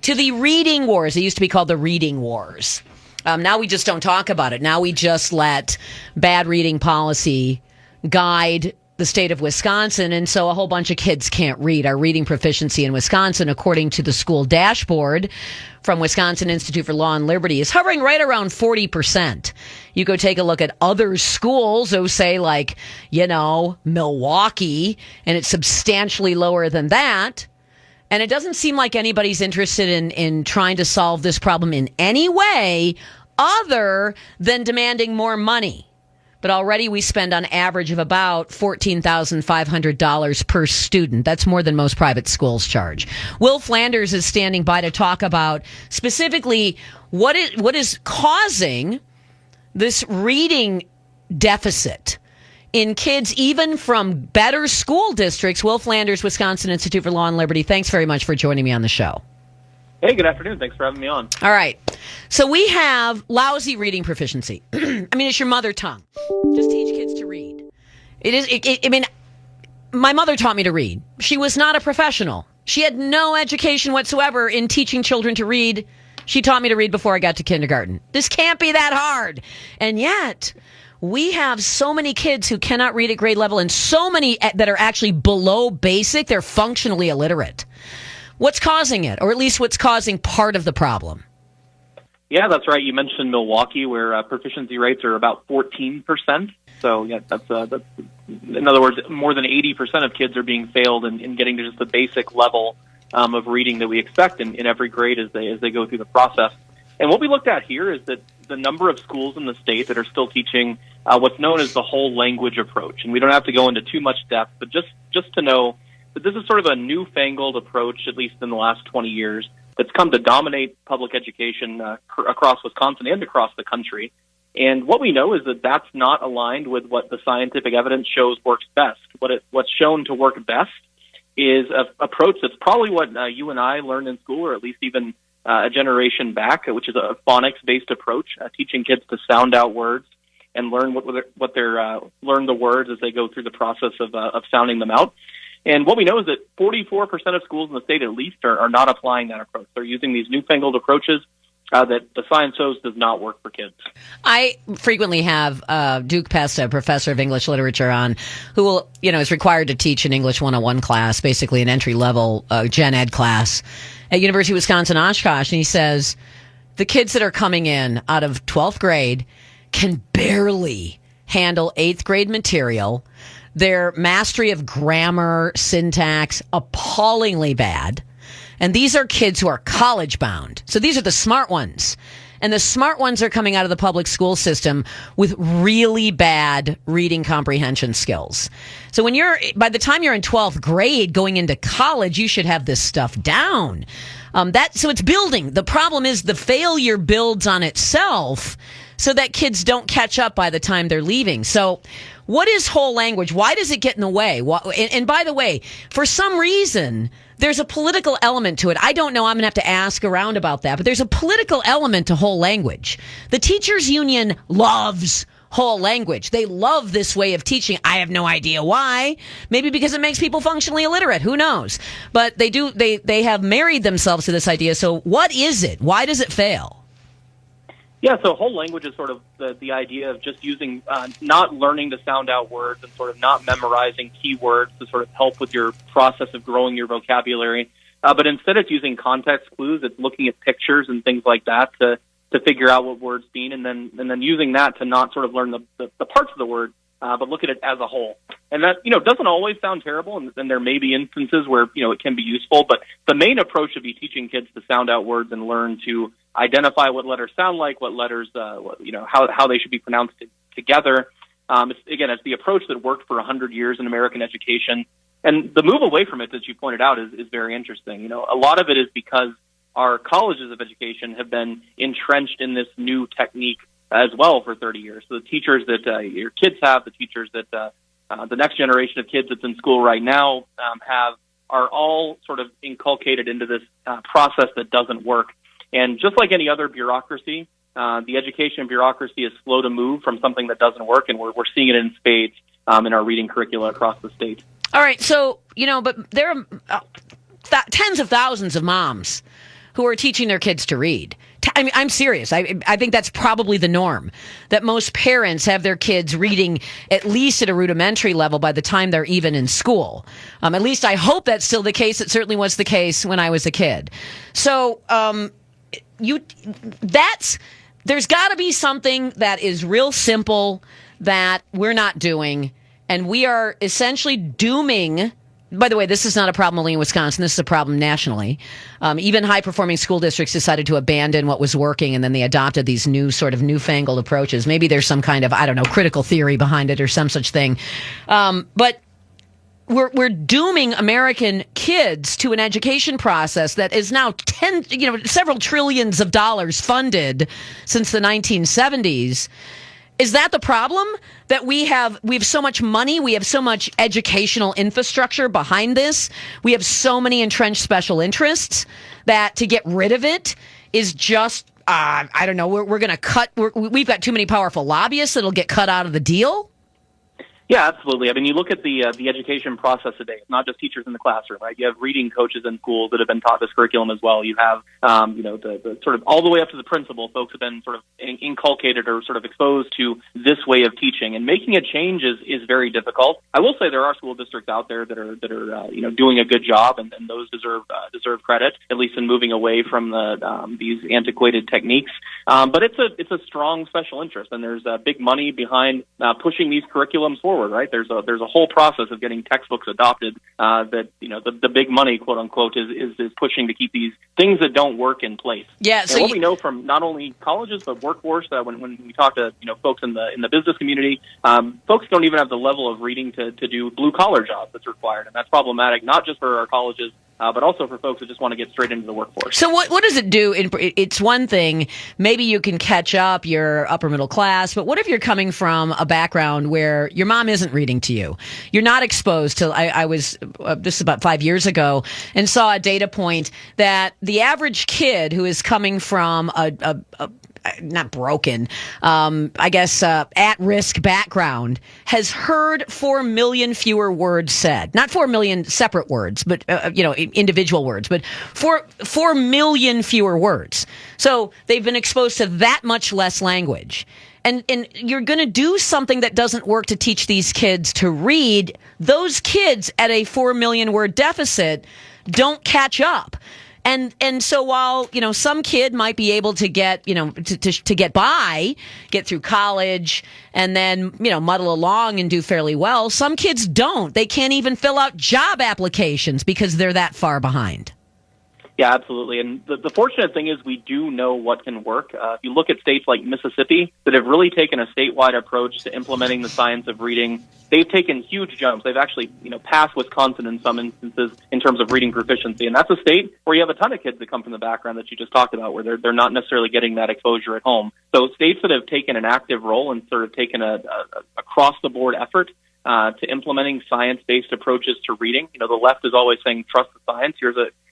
to the reading wars. It used to be called the reading wars. Now we just don't talk about it. Now we just let bad reading policy guide the state of Wisconsin, and so a whole bunch of kids can't read. Our reading proficiency in Wisconsin, according to the school dashboard from Wisconsin Institute for Law and Liberty, is hovering right around 40%. You go take a look at other schools, say like, Milwaukee, and it's substantially lower than that. And it doesn't seem like anybody's interested in trying to solve this problem in any way other than demanding more money. But already we spend on average of about $14,500 per student. That's more than most private schools charge. Will Flanders is standing by to talk about specifically what is causing this reading deficit in kids, even from better school districts. Will Flanders, Wisconsin Institute for Law and Liberty, thanks very much for joining me on the show. Hey, good afternoon. Thanks for having me on. All right. So we have lousy reading proficiency. It's your mother tongue. Just teach kids to read. My mother taught me to read. She was not a professional. She had no education whatsoever in teaching children to read. She taught me to read before I got to kindergarten. This can't be that hard. And yet, we have so many kids who cannot read at grade level and so many that are actually below basic. They're functionally illiterate. What's causing it, or at least what's causing part of the problem? Yeah, that's right. You mentioned Milwaukee, where proficiency rates are about 14%. So, yeah, that's in other words, more than 80% of kids are being failed in getting to just the basic level of reading that we expect in every grade as they go through the process. And what we looked at here is that the number of schools in the state that are still teaching what's known as the whole language approach. And we don't have to go into too much depth, but just to know that this is sort of a newfangled approach, at least in the last 20 years, that's come to dominate public education across Wisconsin and across the country. And what we know is that that's not aligned with what the scientific evidence shows works best. What's shown to work best is an approach that's probably what you and I learned in school, or at least even a generation back, which is a phonics-based approach, teaching kids to sound out words and learn learn the words as they go through the process of sounding them out. And what we know is that 44% of schools in the state, at least, are not applying that approach. They're using these newfangled approaches that the science shows does not work for kids. I frequently have Duke Pesta, a professor of English literature, on, who is required to teach an English 101 class, basically an entry-level gen ed class at University of Wisconsin-Oshkosh. And he says the kids that are coming in out of 12th grade can barely handle 8th grade material. Their mastery of grammar, syntax, appallingly bad. And these are kids who are college bound. So these are the smart ones. And the smart ones are coming out of the public school system with really bad reading comprehension skills. So by the time you're in 12th grade going into college, you should have this stuff down. So it's building. The problem is the failure builds on itself so that kids don't catch up by the time they're leaving. So what is whole language? Why does it get in the way? And by the way, for some reason, there's a political element to it. I don't know. I'm going to have to ask around about that. But there's a political element to whole language. The teachers union loves whole language. They love this way of teaching. I have no idea why. Maybe because it makes people functionally illiterate. Who knows? But they do. They have married themselves to this idea. So what is it? Why does it fail? Yeah, so whole language is sort of the idea of just using, not learning to sound out words and sort of not memorizing keywords to sort of help with your process of growing your vocabulary. But instead it's using context clues. It's looking at pictures and things like that to figure out what words mean, and then using that to not sort of learn the parts of the word, but look at it as a whole. And that, doesn't always sound terrible, and there may be instances where, it can be useful, but the main approach should be teaching kids to sound out words and learn to identify what letters sound like, what letters, how they should be pronounced together. It's the approach that worked for 100 years in American education. And the move away from it, as you pointed out, is very interesting. A lot of it is because our colleges of education have been entrenched in this new technique as well for 30 years. So the teachers that your kids have, the teachers that the next generation of kids that's in school right now are all sort of inculcated into this process that doesn't work. And just like any other bureaucracy, the education bureaucracy is slow to move from something that doesn't work, and we're seeing it in spades in our reading curricula across the state. All right, so, but there are tens of thousands of moms who are teaching their kids to read. I mean, I'm serious. I think that's probably the norm, that most parents have their kids reading at least at a rudimentary level by the time they're even in school. At least I hope that's still the case. It certainly was the case when I was a kid. So there's got to be something that is real simple that we're not doing, and we are essentially dooming. By the way, this is not a problem only in Wisconsin. This is a problem nationally. Even high-performing school districts decided to abandon what was working, and then they adopted these new sort of newfangled approaches. Maybe there's some kind of, I don't know, critical theory behind it or some such thing. But we're dooming American kids to an education process that is now several trillions of dollars funded since the 1970s. Is that the problem? That we have so much money, we have so much educational infrastructure behind this, we have so many entrenched special interests that to get rid of it is just, I don't know, we're going to cut, we've got too many powerful lobbyists that'll get cut out of the deal? Yeah, absolutely. I mean, you look at the education process today. It's not just teachers in the classroom, right? You have reading coaches in schools that have been taught this curriculum as well. You have, the sort of all the way up to the principal, folks have been sort of inculcated or sort of exposed to this way of teaching. And making a change is very difficult. I will say there are school districts out there that are doing a good job, and those deserve credit, at least in moving away from these antiquated techniques. But it's a strong special interest, and there's big money behind pushing these curriculums forward. Right? There's a whole process of getting textbooks adopted that the big money, quote unquote, is pushing to keep these things that don't work in place. Yeah. So what we know from not only colleges but workforce, when we talk to folks in the business community, folks don't even have the level of reading to do blue collar jobs that's required, and that's problematic not just for our colleges, but also for folks that just want to get straight into the workforce. So what does it do? It's one thing, maybe you can catch up, you're upper middle class, but what if you're coming from a background where your mom isn't reading to you? You're not exposed to, I was, this is about 5 years ago, and saw a data point that the average kid who is coming from a not broken, at-risk background has heard 4 million fewer words said. Not 4 million separate words, but, individual words, but 4 million fewer words. So they've been exposed to that much less language. And you're going to do something that doesn't work to teach these kids to read. Those kids at a 4 million word deficit don't catch up. And so while, some kid might be able to get, to get by, get through college and then, muddle along and do fairly well, some kids don't. They can't even fill out job applications because they're that far behind. Yeah, absolutely. And the fortunate thing is we do know what can work. If you look at states like Mississippi that have really taken a statewide approach to implementing the science of reading, they've taken huge jumps. They've actually, passed Wisconsin in some instances in terms of reading proficiency. And that's a state where you have a ton of kids that come from the background that you just talked about, where they're not necessarily getting that exposure at home. So states that have taken an active role and sort of taken a across-the-board effort to implementing science-based approaches to reading. The left is always saying, trust the science.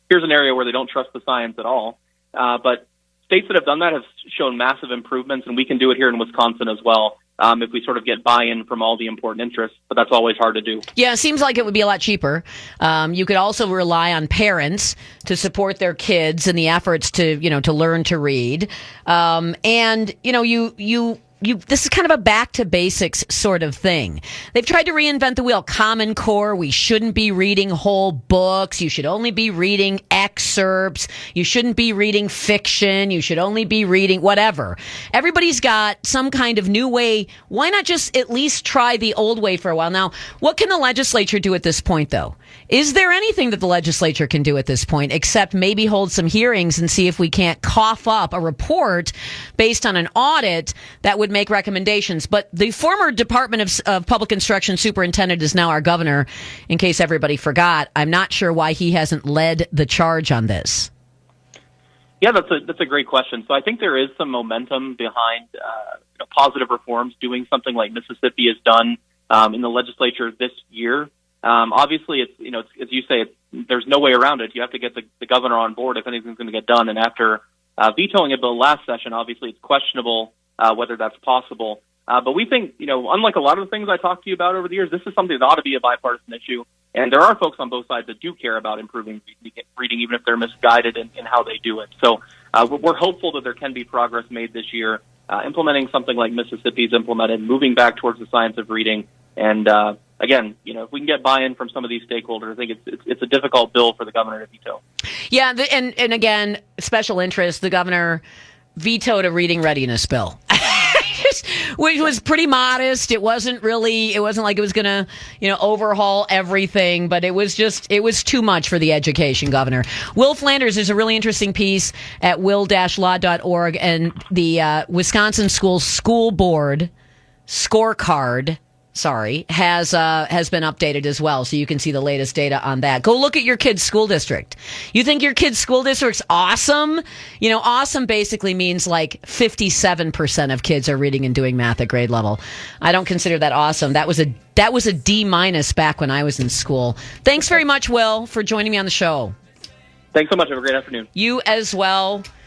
Here's an area where they don't trust the science at all. But states that have done that have shown massive improvements, and we can do it here in Wisconsin as well if we sort of get buy-in from all the important interests. But that's always hard to do. Yeah, it seems like it would be a lot cheaper. You could also rely on parents to support their kids in the efforts to learn to read. This is kind of a back to basics sort of thing. They've tried to reinvent the wheel. Common Core. We shouldn't be reading whole books. You should only be reading excerpts. You shouldn't be reading fiction. You should only be reading whatever. Everybody's got some kind of new way. Why not just at least try the old way for a while? Now, what can the legislature do at this point, though? Is there anything that the legislature can do at this point except maybe hold some hearings and see if we can't cough up a report based on an audit that would make recommendations? But the former Department of Public Instruction superintendent is now our governor, in case everybody forgot. I'm not sure why he hasn't led the charge on this. Yeah, that's a great question. So I think there is some momentum behind positive reforms, doing something like Mississippi has done in the legislature this year. Obviously, it's as you say, there's no way around it. You have to get the governor on board if anything's going to get done. And after vetoing a bill last session, obviously it's questionable whether that's possible. But we think, unlike a lot of the things I talked to you about over the years, this is something that ought to be a bipartisan issue. And there are folks on both sides that do care about improving reading, even if they're misguided in how they do it. So we're hopeful that there can be progress made this year, implementing something like Mississippi's implemented, moving back towards the science of reading. And again, if we can get buy-in from some of these stakeholders, I think it's a difficult bill for the governor to veto. Yeah, and again, special interest, the governor vetoed a reading readiness bill. Which was pretty modest. It wasn't like it was going to, overhaul everything, but it was too much for the education governor. Will Flanders is a really interesting piece at will-law.org, and the Wisconsin School Board scorecard has been updated as well, so you can see the latest data on that. Go look at your kid's school district. You think your kid's school district's awesome? Awesome basically means like 57% of kids are reading and doing math at grade level. I don't consider that awesome. That was a D- back when I was in school. Thanks very much, Will, for joining me on the show. Thanks so much. Have a great afternoon. You as well.